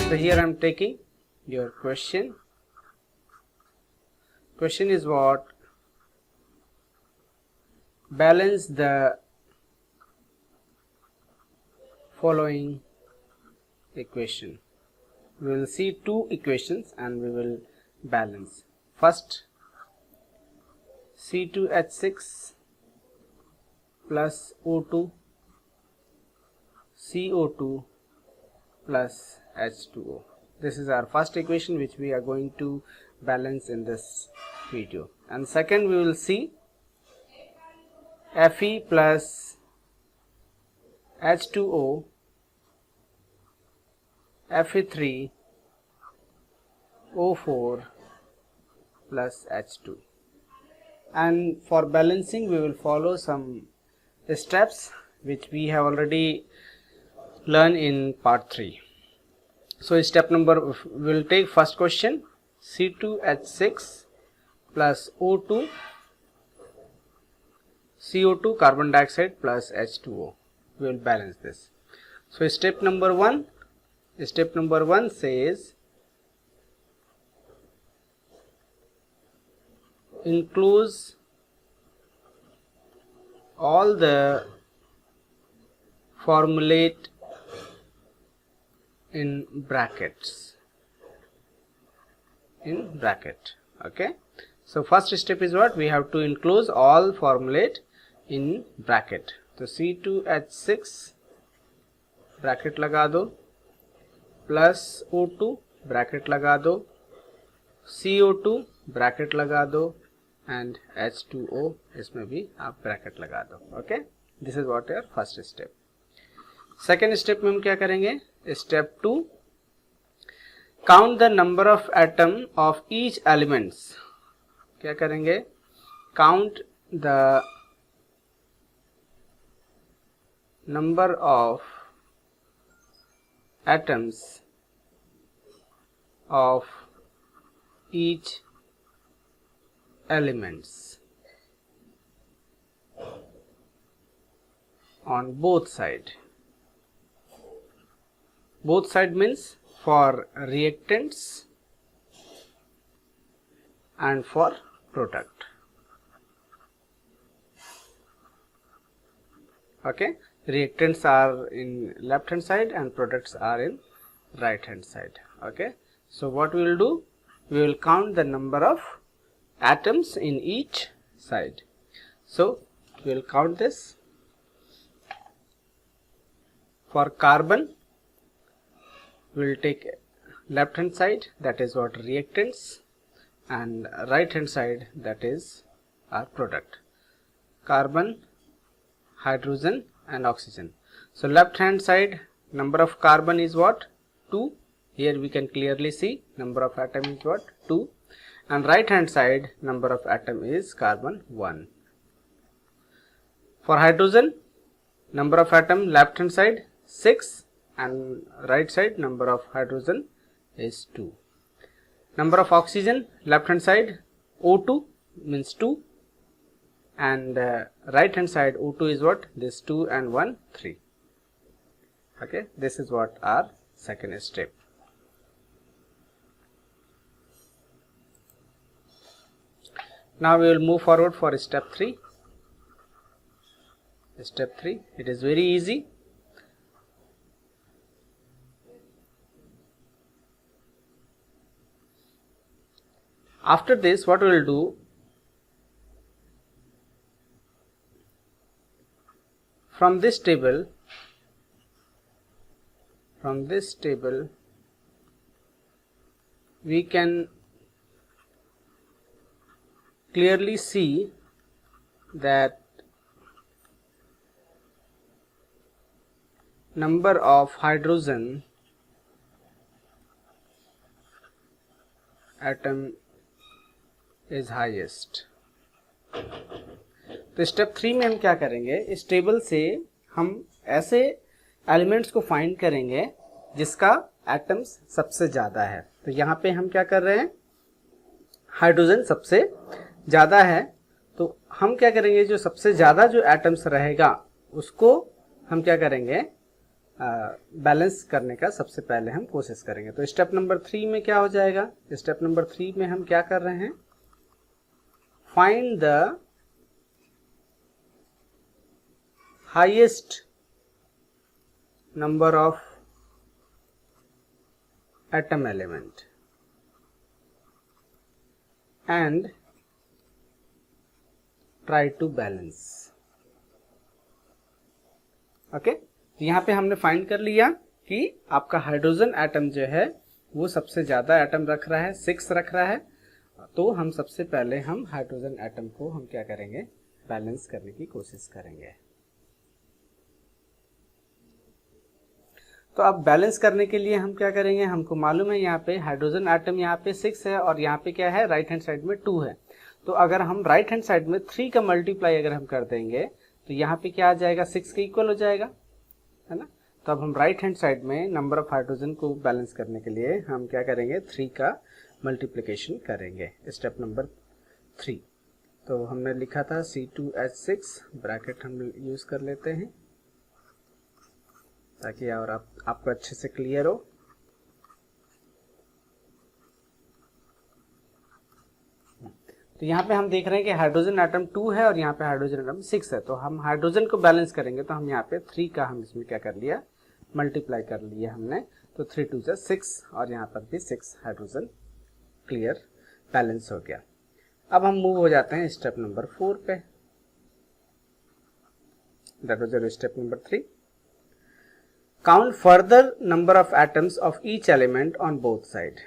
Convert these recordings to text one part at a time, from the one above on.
So here I am taking your question. Question is what? Balance the following equation. We will see two equations and we will balance. First, C2H6 plus O2 CO2 plus H2O. This is our first equation which we are going to balance in this video. And second, we will see Fe plus H2O Fe3 O4 plus H2. And for balancing we will follow some steps which we have already learned in part 3. So step number, we will take first question, C2H6 plus O2 CO2 carbon dioxide plus H2O. We will balance this. So step number 1 says enclose all the formulate in brackets, okay. So first step is what? We have to enclose all formulate in bracket. So C2H6 bracket लगा दो plus O2 bracket लगा दो, CO2 bracket लगा दो and H2O इसमें भी आप bracket लगा दो. Okay, this is what your first step. Second step में हम क्या करेंगे? Step 2, count the number of atom of each elements. क्या करेंगे? Count the number of atoms of each elements on both side. Both side means for reactants and for product. Okay, reactants are in left hand side and products are in right hand side. Okay, so what we will do? We will count the number of atoms in each side. So we will count this. For carbon, we will take left hand side, that is what reactants, and right hand side, that is our product. Carbon, hydrogen and oxygen. So left hand side number of carbon is what? 2. Here we can clearly see number of atom is what? 2. And right hand side number of atom is carbon 1. For hydrogen, number of atom left hand side 6 and right side number of hydrogen is 2. Number of oxygen left hand side O2 means 2 and right hand side O2 is what? This 2 and 1 3. Okay, this is what our second step. Now we will move forward for step 3. Step 3, it is very easy. After this, what we will do? From this table, we can clearly see that number of hydrogen atom is highest. तो step 3 में हम क्या करेंगे? इस table से हम ऐसे elements को फाइंड करेंगे जिसका एटम्स सबसे ज़्यादा है. तो यहाँ पे हम क्या कर रहे हैं? हाइड्रोजन सबसे ज़्यादा है, तो हम क्या करेंगे? जो सबसे ज़्यादा जो एटम्स रहेगा उसको हम क्या करेंगे? बैलेंस करने का सबसे पहले हम कोशिश करेंगे। तो स्टेप नंबर 3 में क्या हो जाएगा, स्टेप नंबर 3 में हम क्या कर रहे हैं, find the highest number of atom element and try to balance. Okay, तो यहाँ पे हमने फाइंड कर लिया कि आपका हाइड्रोजन एटम जो है वो सबसे ज्यादा एटम रख रहा है, 6 रख रहा है। तो हम सबसे पहले हम हाइड्रोजन एटम को हम क्या करेंगे, बैलेंस करने की कोशिश करेंगे। तो अब बैलेंस करने के लिए हम क्या करेंगे, हमको मालूम है यहाँ पे हाइड्रोजन एटम यहाँ पे 6 है और यहाँ पे क्या है, राइट हैंड साइड में 2 है। तो अगर हम राइट हैंड साइड में 3 का मल्टीप्लाई अगर हम कर देंगे तो यहाँ पे क्या आ जाएगा, 6 के इक्वल हो जाएगा, है ना। तो अब हम राइट हैंड साइड में नंबर ऑफ हाइड्रोजन को बैलेंस करने के लिए हम क्या करेंगे, 3 का मल्टीप्लिकेशन करेंगे, स्टेप नंबर 3। तो हमने लिखा था C2H6, ब्रैकेट हम यूज कर लेते हैं ताकि और आपको अच्छे से क्लियर हो। तो यहाँ पे हम देख रहे हैं कि हाइड्रोजन एटम 2 है और यहाँ पे हाइड्रोजन एटम 6 है। तो हम हाइड्रोजन को बैलेंस करेंगे तो हम यहाँ पे 3 का हम इसमें क्या कर लिया, मल्टीप्लाई कर लिया हमने। तो 3 2 6 और यहाँ पर भी 6 हाइड्रोजन क्लियर बैलेंस हो गया। अब हम मूव हो जाते हैं स्टेप नंबर 4 पे, that was your step number 3। Count further number of atoms of each element on both side.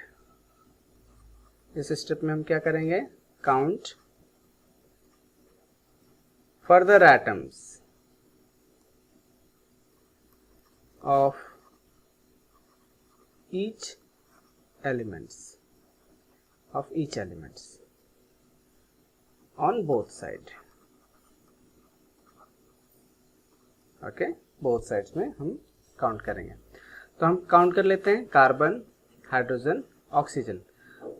इस स्टेप में हम क्या करेंगे, count further atoms of each elements on both side। Okay, both sides में हम count करेंगे। तो हम काउंट कर लेते हैं, कार्बन, हाइड्रोजन, ऑक्सीजन।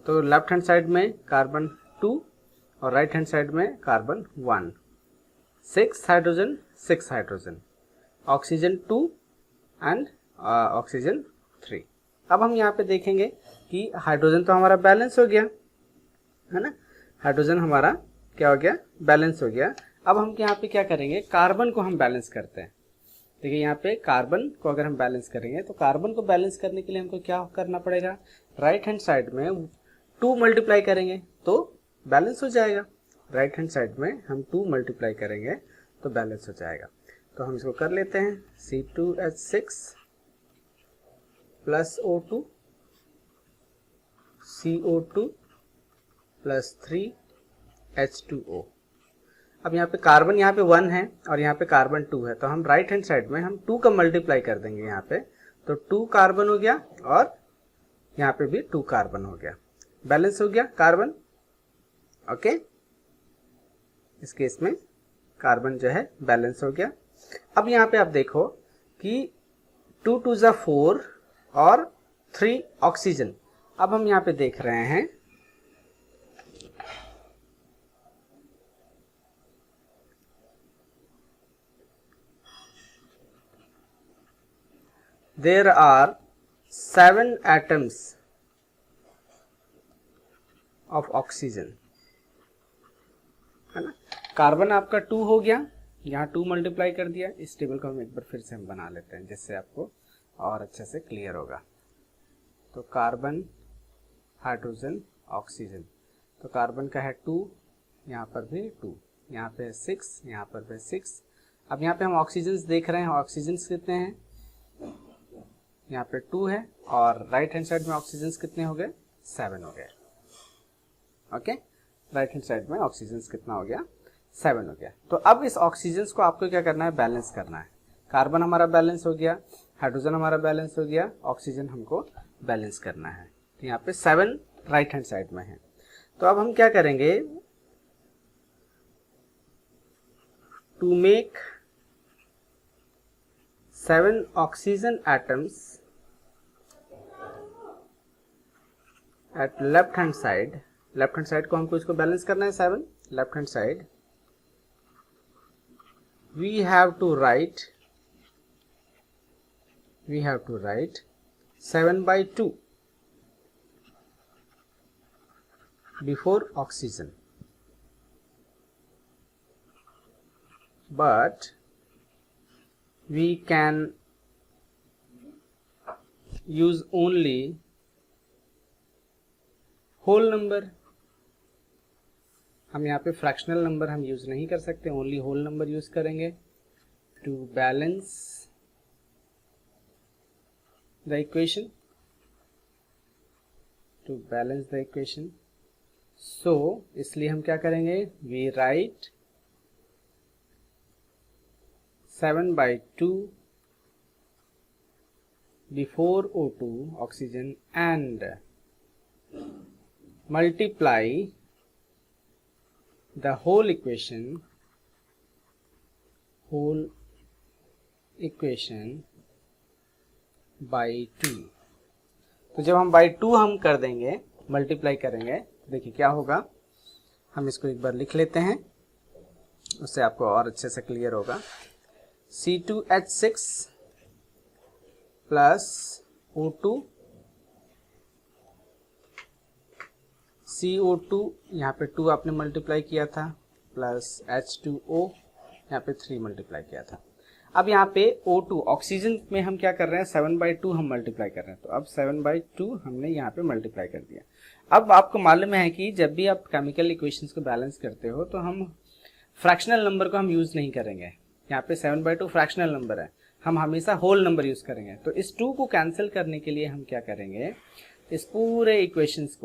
तो लेफ्ट हैंड साइड में कार्बन 2 और राइट हैंड साइड में carbon 1, 6 hydrogen, 6 hydrogen, oxygen 2 and oxygen 3। अब हम यहाँ पे देखेंगे कि हाइड्रोजन तो हमारा बैलेंस हो गया, है ना, हाइड्रोजन हमारा क्या हो गया, बैलेंस हो गया। अब हम यहाँ पे क्या करेंगे, कार्बन को हम बैलेंस करते हैं। देखिए यहाँ पे कार्बन को अगर हम बैलेंस करेंगे तो कार्बन को बैलेंस करने के लिए हमको क्या करना पड़ेगा, राइट हैंड साइड में 2 मल्टीप्लाई करेंगे तो बैलेंस हो जाएगा। राइट हैंड साइड में हम 2 मल्टीप्लाई करेंगे तो बैलेंस हो जाएगा। तो हम इसको कर लेते हैं, C2H6 plus O2 CO2 plus 3H2O। अब यहाँ पे कार्बन यहाँ पे 1 है और यहाँ पे कार्बन 2 है, तो हम राइट हैंड साइड में हम 2 का मल्टीप्लाई कर देंगे यहाँ पे, तो 2 कार्बन हो गया और यहाँ पे भी 2 कार्बन हो गया, बैलेंस हो गया कार्बन। ओके, इस केस में कार्बन जो है बैलेंस हो गया। अब यहाँ पे आप देखो कि 2 2 4 और 3 ऑक्सीजन। अब हम यहाँ पे देख रहे हैं there are 7 atoms of oxygen, है ना। कार्बन आपका 2 हो गया, यहाँ 2 मल्टीप्लाई कर दिया। इस टेबल को हम एक बार फिर से हम बना लेते हैं जिससे आपको और अच्छे से क्लियर होगा। तो कार्बन, हाइड्रोजन, ऑक्सीजन, तो कार्बन का है 2, यहाँ पर भी 2, यहाँ पे 6, यहाँ पर भी 6। अब यहाँ पे हम ऑक्सीजन देख रहे हैं, ऑक्सीजन कितने हैं, यहाँ पे 2 है और राइट हैंड साइड में ऑक्सीजन कितने हो गए, 7 हो गए। ओके, राइट हैंड साइड में ऑक्सीजन कितना हो गया, 7 हो गया। तो अब इस ऑक्सीजन को आपको क्या करना है, बैलेंस करना है। कार्बन हमारा बैलेंस हो गया, हाइड्रोजन हमारा बैलेंस हो गया, ऑक्सीजन हमको बैलेंस करना है। तो यहाँ पे 7 राइट हैंड साइड में है। तो अब हम क्या करेंगे, to make 7 oxygen atoms at left hand side, left hand side को हमको इसको बैलेंस करना है 7 left hand side, we have to write we have to write 7/2 before oxygen, but we can use only whole number. हम यहाँ पे fractional number हम use नहीं कर सकते, ओनली होल नंबर यूज करेंगे टू बैलेंस द इक्वेशन, सो इसलिए हम क्या करेंगे, we write 7/2 before O2 oxygen and multiply the whole equation by 2. तो जब हम by 2 हम कर देंगे, मल्टीप्लाई करेंगे, देखिए क्या होगा, हम इसको एक बार लिख लेते हैं, उससे आपको और अच्छे से क्लियर होगा. C2H6 प्लस O2 CO2, यहाँ पे 2 आपने मल्टीप्लाई किया था, प्लस H2O यहाँ पे 3 मल्टीप्लाई किया था. अब यहाँ पे O2 ऑक्सीजन में हम क्या कर रहे हैं, 7/2 हम मल्टीप्लाई कर रहे हैं, तो अब 7/2 हमने यहाँ पे मल्टीप्लाई कर दिया. अब आपको मालूम है कि जब भी आप केमिकल इक्वेशंस को बैलेंस करते हो तो हम फ्रैक्शनल नंबर को हम यूज नहीं करेंगे. यहाँ पे 7/2 फ्रैक्शनल नंबर है, हम हमेशा होल नंबर यूज करेंगे. तो इस 2 को कैंसिल करने के लिए हम क्या करेंगे, इस पूरे इक्वेशंस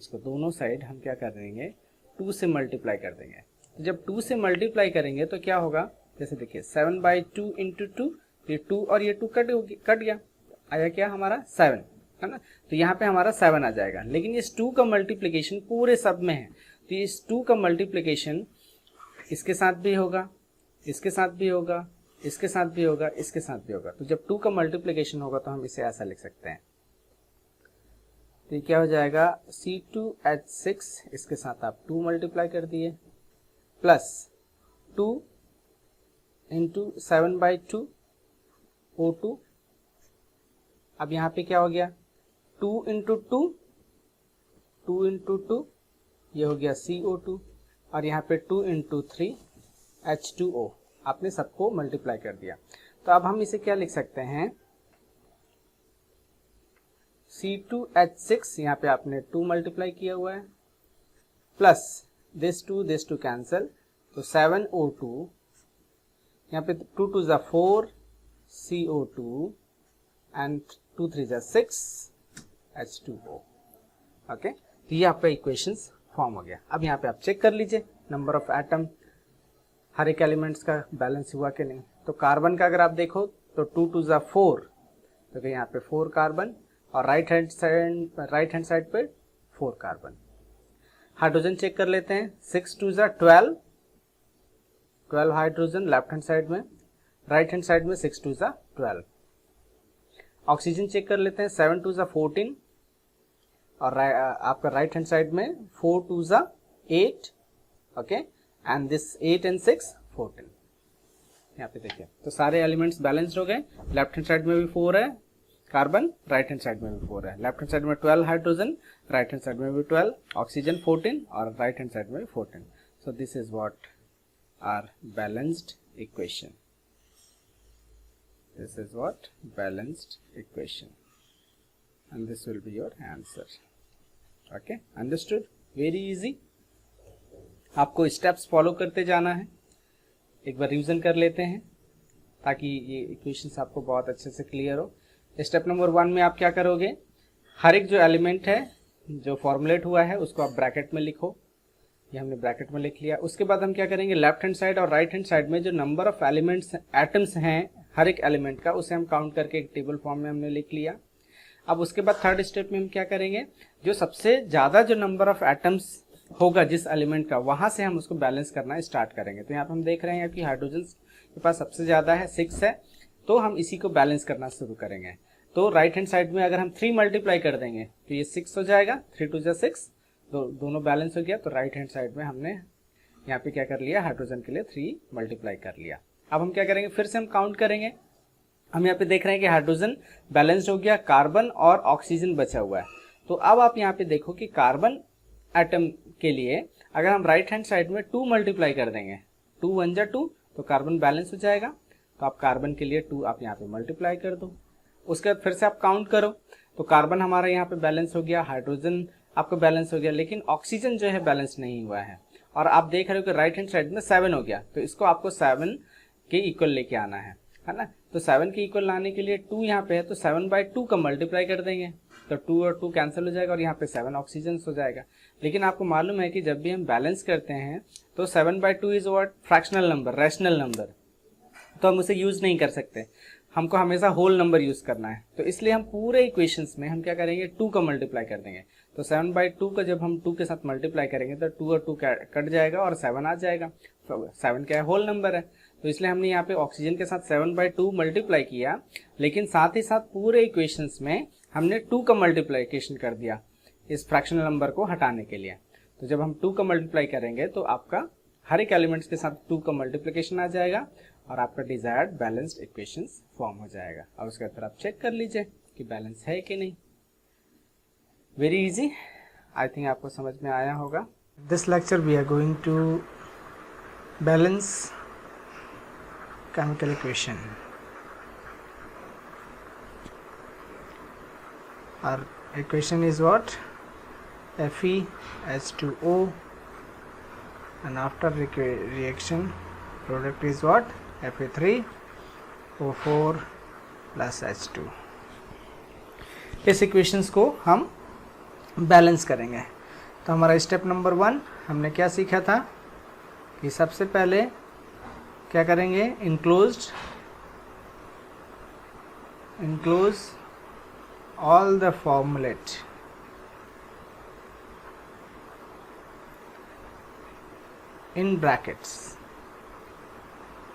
को दोनों साइड हम क्या कर देंगे, 2 से मल्टीप्लाई कर देंगे. तो जब 2 से मल्टीप्लाई करेंगे तो क्या होगा, जैसे देखिए 7/2 इंटू 2, ये 2 और ये 2 कट गया, आया क्या हमारा 7, है ना. तो यहाँ पे हमारा 7 आ जाएगा. लेकिन इस 2 का मल्टीप्लिकेशन पूरे सब में है, तो इस 2 का मल्टीप्लिकेशन इसके साथ भी होगा, इसके साथ भी होगा, इसके साथ भी होगा, इसके साथ भी होगा. तो जब 2 का मल्टीप्लिकेशन होगा तो हम इसे ऐसा लिख सकते हैं. तो क्या हो जाएगा, C2H6 इसके साथ आप 2 मल्टीप्लाई कर दिए, प्लस 2 इंटू 7/2 O2. अब यहाँ पे क्या हो गया, 2 इंटू 2 ये हो गया CO2, और यहाँ पे 2 इंटू 3 H2O. आपने सबको मल्टीप्लाई कर दिया. तो अब हम इसे क्या लिख सकते हैं, C2H6 यहाँ पे आपने 2 मल्टीप्लाई किया हुआ है, प्लस दिस 2 कैंसल, तो 7O2, यहाँ पे 2 2 ज़ा 4 CO2 एंड 2 3 ज़ा 6 H2O. ओके, तो ये आपका इक्वेशंस फॉर्म हो गया. अब यहाँ पे आप चेक कर लीजिए नंबर ऑफ एटम, हर एक एलिमेंट्स का बैलेंस हुआ कि नहीं. तो कार्बन का अगर आप देखो तो 2 2 ज़ा 4, तो यहाँ पे 4 कार्बन, और राइट हैंड साइड पे 4 कार्बन. हाइड्रोजन चेक कर लेते हैं, 6 2 ज़ा 12 हाइड्रोजन लेफ्ट हैंड साइड में, राइट हैंड साइड में 6 2 ज़ा 12. ऑक्सीजन चेक कर लेते हैं, 7 2 ज़ा 14, और आपका राइट हैंड साइड में 4 2 ज़ा 8, ओके, एंड दिस 8 and 6 14. यहाँ पे देखिए तो सारे एलिमेंट्स बैलेंस्ड हो गए. लेफ्ट हैंड साइड में भी 4 है कार्बन, राइट हैंड साइड में भी 4 है. लेफ्ट हैंड साइड में 12 हाइड्रोजन, राइट हैंड साइड में भी 12, ऑक्सीजन 14, और राइट हैंड साइड में भी 14. So this is what are balanced equation. This is what balanced equation, and this will be your answer. Okay, understood? Very easy. आपको steps follow करते जाना है. एक बार रिवीजन कर लेते हैं ताकि ये इक्वेशंस आपको बहुत अच्छे से क्लियर हो. स्टेप नंबर 1 में आप क्या करोगे, हर एक जो एलिमेंट है जो फॉर्मुलेट हुआ है उसको आप ब्रैकेट में लिखो. ये हमने ब्रैकेट में लिख लिया. उसके बाद हम क्या करेंगे, लेफ्ट हैंड साइड और राइट हैंड साइड में जो नंबर ऑफ एलिमेंट्स एटम्स हैं हर एक एलिमेंट का, उसे हम काउंट करके एक टेबल फॉर्म में हमने लिख लिया. अब उसके बाद थर्ड स्टेप में हम क्या करेंगे, जो सबसे ज्यादा जो नंबर ऑफ एटम्स होगा जिस एलिमेंट का, वहां से हम उसको बैलेंस करना स्टार्ट करेंगे. तो यहाँ पे हम देख रहे हैं कि हाइड्रोजन के पास सबसे ज्यादा है, 6 है, तो हम इसी को बैलेंस करना शुरू करेंगे. तो राइट हैंड साइड में अगर हम 3 मल्टीप्लाई कर देंगे तो ये 6 हो जाएगा, 3 2 ज़ा 6, तो दोनों बैलेंस हो गया. तो राइट हैंड साइड में हमने यहाँ पे क्या कर लिया, हाइड्रोजन के लिए 3 मल्टीप्लाई कर लिया. अब हम क्या करेंगे, फिर से हम काउंट करेंगे. हम यहाँ पे देख रहे हैं कि हाइड्रोजन बैलेंस्ड हो गया, कार्बन और ऑक्सीजन बचा हुआ है। तो अब आप यहाँ पे देखो कि कार्बन एटम के लिए अगर हम राइट हैंड साइड में 2 मल्टीप्लाई कर देंगे, 2 1 जा 2, तो कार्बन बैलेंस हो जाएगा। तो आप कार्बन के लिए 2 आप यहाँ पे मल्टीप्लाई कर दो, उसके बाद फिर से आप काउंट करो, तो कार्बन हमारा यहाँ पे बैलेंस हो गया, हाइड्रोजन आपका बैलेंस हो गया, लेकिन ऑक्सीजन जो है बैलेंस नहीं हुआ है। और आप देख रहे हो कि राइट हैंड साइड में 7 हो गया, तो इसको आपको 7 के इक्वल लेके आना है ना। तो 7 के इक्वल लाने के लिए 2 यहाँ पे है, तो 7/2 का मल्टीप्लाई कर देंगे, तो 2 और 2 कैंसिल हो जाएगा और यहाँ पे 7 ऑक्सीजन हो जाएगा। लेकिन आपको मालूम है कि जब भी हम बैलेंस करते हैं तो 7/2 is what, fractional number, rational number, तो हम उसे यूज नहीं कर सकते, हमको हमेशा होल नंबर यूज करना है। तो इसलिए हम पूरे इक्वेशंस में हम क्या करेंगे, 2 का मल्टीप्लाई कर देंगे। तो 7/2 का जब हम 2 के साथ मल्टीप्लाई करेंगे तो 2 और 2 कट जाएगा और 7 आ जाएगा। 7 क्या है, होल नंबर है, तो इसलिए हमने यहाँ पे ऑक्सीजन के साथ 7/2 मल्टीप्लाई किया, लेकिन साथ ही साथ पूरे इक्वेशंस में हमने 2 का मल्टीप्लीकेशन कर दिया इस फ्रैक्शनल नंबर को हटाने के लिए। तो जब हम 2 का मल्टीप्लाई करेंगे तो आपका हर एक एलिमेंट्स के साथ 2 का मल्टीप्लिकेशन आ जाएगा और आपका डिजायर्ड बैलेंस्ड इक्वेशंस फॉर्म हो जाएगा। और उसके बाद आप चेक कर लीजिए कि बैलेंस है कि नहीं। वेरी इजी, आई थिंक आपको समझ में आया होगा। This lecture we are going to balance chemical equation. Our equation is what? FeH2O, and after reaction product is what? Fe3O4 plus H2. इस इक्वेशंस को हम बैलेंस करेंगे। तो हमारा स्टेप नंबर 1 हमने क्या सीखा था कि सबसे पहले क्या करेंगे, enclose all the formulate in brackets।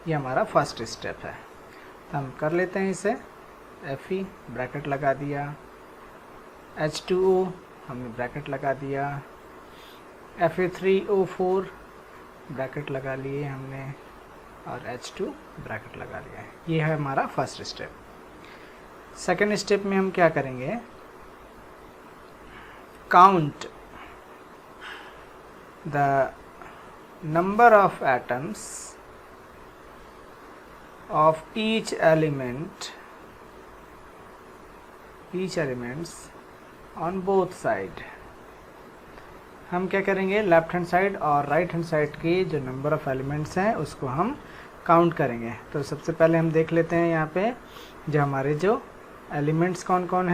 ये हमारा फर्स्ट स्टेप है। तो हम कर लेते हैं इसे। Fe ब्रैकेट लगा दिया, H2O हमने ब्रैकेट लगा दिया, Fe3O4 ब्रैकेट लगा लिए हमने, और H2 ब्रैकेट लगा लिया है। ये है हमारा फर्स्ट स्टेप। सेकेंड स्टेप में हम क्या करेंगे, count the number of atoms of each elements on both side. हम क्या करेंगे, लेफ्ट हैंड साइड और राइट हैंड साइड के जो नंबर ऑफ एलिमेंट्स हैं उसको हम काउंट करेंगे। तो सबसे पहले हम देख लेते हैं यहाँ पे जो हमारे जो एलिमेंट्स कौन कौन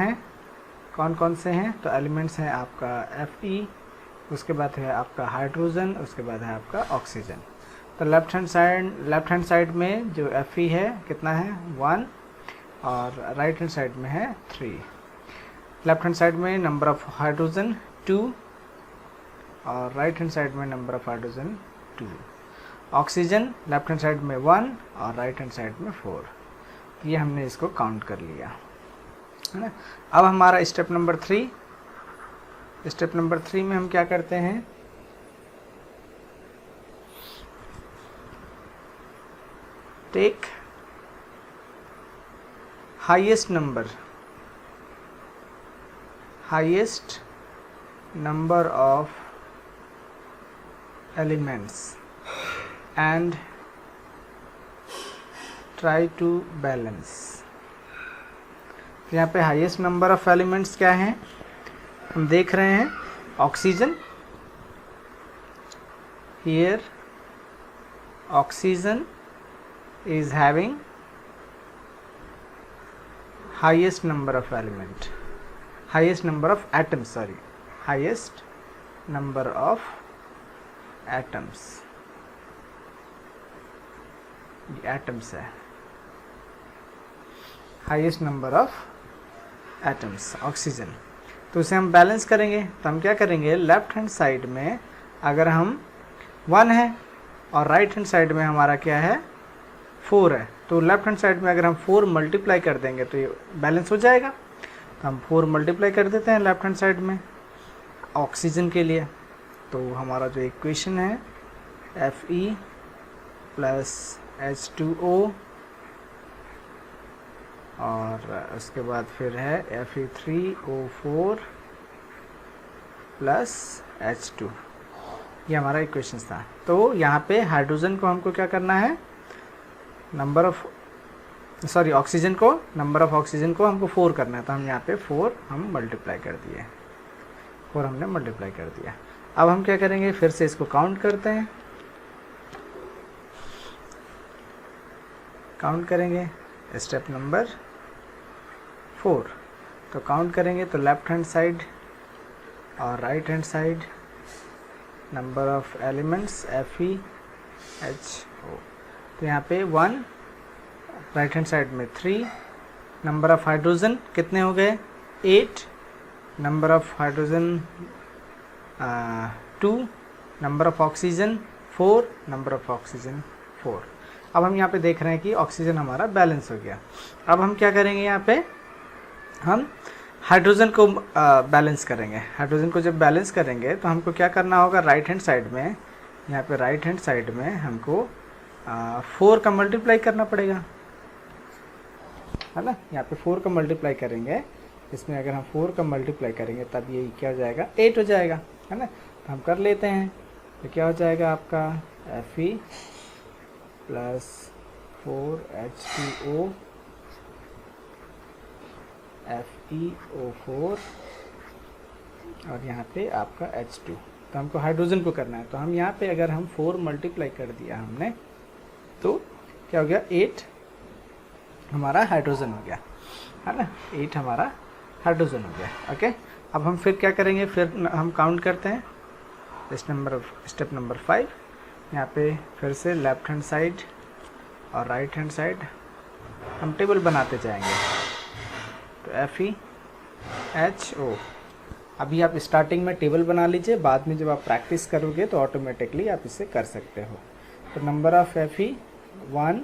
से हैं। तो एलिमेंट्स हैं आपका Fe, उसके बाद है आपका हाइड्रोजन, उसके बाद है आपका ऑक्सीजन। तो लेफ्ट हैंड साइड में जो Fe है कितना है, 1, और राइट हैंड साइड में है 3। लेफ्ट हैंड साइड में नंबर ऑफ हाइड्रोजन 2 और राइट हैंड साइड में number of hydrogen 2। Oxygen left hand side में 1 और राइट हैंड साइड में 4। ये हमने इसको काउंट कर लिया है ना। अब हमारा स्टेप नंबर 3 में हम क्या करते हैं, take highest number of elements and try to balance। यहाँ पे हाईएस्ट नंबर ऑफ एलिमेंट्स क्या हैं, हम देख रहे हैं oxygen, here oxygen is having highest number of atoms, highest number of atoms, ये एटम्स है, highest number of atoms oxygen. तो उसे हम बैलेंस करेंगे। तो हम क्या करेंगे, लेफ्ट हैंड साइड में अगर हम 1 है और राइट हैंड साइड में हमारा क्या है 4 है, तो लेफ्ट हैंड साइड में अगर हम 4 मल्टीप्लाई कर देंगे तो ये बैलेंस हो जाएगा। तो हम 4 मल्टीप्लाई कर देते हैं लेफ्ट हैंड साइड में ऑक्सीजन के लिए। तो हमारा जो इक्वेशन है Fe प्लस H2O और उसके बाद फिर है Fe3O4 प्लस H2, ये हमारा इक्वेशन था। तो यहाँ पे हाइड्रोजन को हमको क्या करना है, ऑक्सीजन को, नंबर ऑफ ऑक्सीजन को हमको 4 करना है, तो हम यहाँ पे 4 हम मल्टीप्लाई कर दिए, 4 हमने मल्टीप्लाई कर दिया। अब हम क्या करेंगे, फिर से इसको काउंट करते हैं, काउंट करेंगे स्टेप नंबर 4। तो काउंट करेंगे तो लेफ्ट हैंड साइड और right hand side number of elements FeHO, तो यहाँ पे 1, राइट हैंड साइड में 3, नंबर ऑफ हाइड्रोजन कितने हो गए 8, number of hydrogen 2, number of oxygen 4, number of oxygen 4। अब हम यहाँ पे देख रहे हैं कि ऑक्सीजन हमारा बैलेंस हो गया। अब हम क्या करेंगे, यहाँ पे हम हाइड्रोजन को बैलेंस करेंगे। हाइड्रोजन को जब बैलेंस करेंगे तो हमको क्या करना होगा, राइट हैंड साइड में, यहाँ पे राइट हैंड साइड में हमको 4 का मल्टीप्लाई करना पड़ेगा, है ना। यहाँ पे 4 का मल्टीप्लाई करेंगे, इसमें अगर हम 4 का मल्टीप्लाई करेंगे तब ये क्या हो जाएगा, 8 हो जाएगा, है ना। तो हम कर लेते हैं, तो क्या हो जाएगा आपका Fe प्लस 4H2O FeO4 और यहाँ पे आपका H2। तो हमको हाइड्रोजन को करना है, तो हम यहाँ पे अगर हम 4 मल्टीप्लाई कर दिया हमने, तो क्या हो गया, 8 हमारा हाइड्रोजन हो गया, है ना, 8 हमारा हाइड्रोजन हो गया। ओके, अब हम फिर क्या करेंगे, फिर हम काउंट करते हैं स्टेप नंबर 5। यहाँ पे फिर से लेफ्ट हैंड साइड और राइट हैंड साइड हम टेबल बनाते जाएंगे। तो FeHO, अभी आप स्टार्टिंग में टेबल बना लीजिए, बाद में जब आप प्रैक्टिस करोगे तो ऑटोमेटिकली आप इसे कर सकते हो। तो number of Fe 1,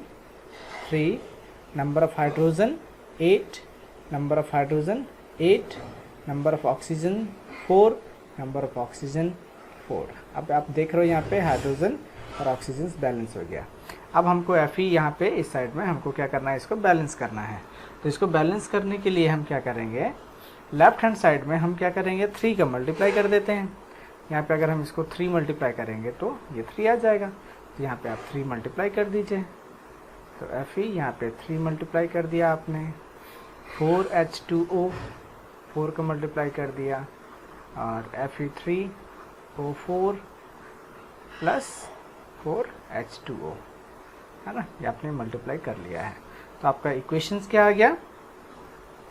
3, number of hydrogen 8, number of hydrogen 8, number of oxygen 4, number of oxygen 4। अब आप देख रहे हो यहाँ पे हाइड्रोजन और ऑक्सीजन बैलेंस हो गया। अब हमको Fe यहाँ पे इस साइड में हमको क्या करना है, इसको बैलेंस करना है। तो इसको बैलेंस करने के लिए हम क्या करेंगे, लेफ्ट हैंड साइड में हम क्या करेंगे, 3 का मल्टीप्लाई कर देते हैं। यहाँ पे अगर हम इसको 3 मल्टीप्लाई करेंगे तो ये 3 आ जाएगा, तो यहाँ पे आप 3 मल्टीप्लाई कर दीजिए। तो Fe यहाँ पे 3 मल्टीप्लाई कर दिया आपने, 4H2O 4 का मल्टीप्लाई कर दिया, और Fe3O4 प्लस 4H2O, है ना, ये आपने मल्टीप्लाई कर लिया है। तो आपका इक्वेशंस क्या आ गया,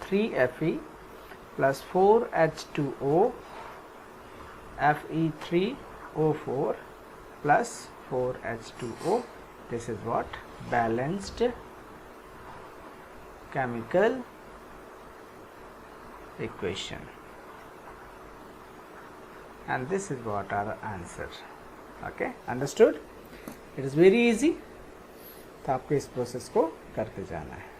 3Fe plus 4H2O Fe3O4 plus 4H2O. This is what? Balanced chemical equation. And this is what our answer. Okay, understood? It is very easy. तो आपको इस प्रोसेस को करते जाना है.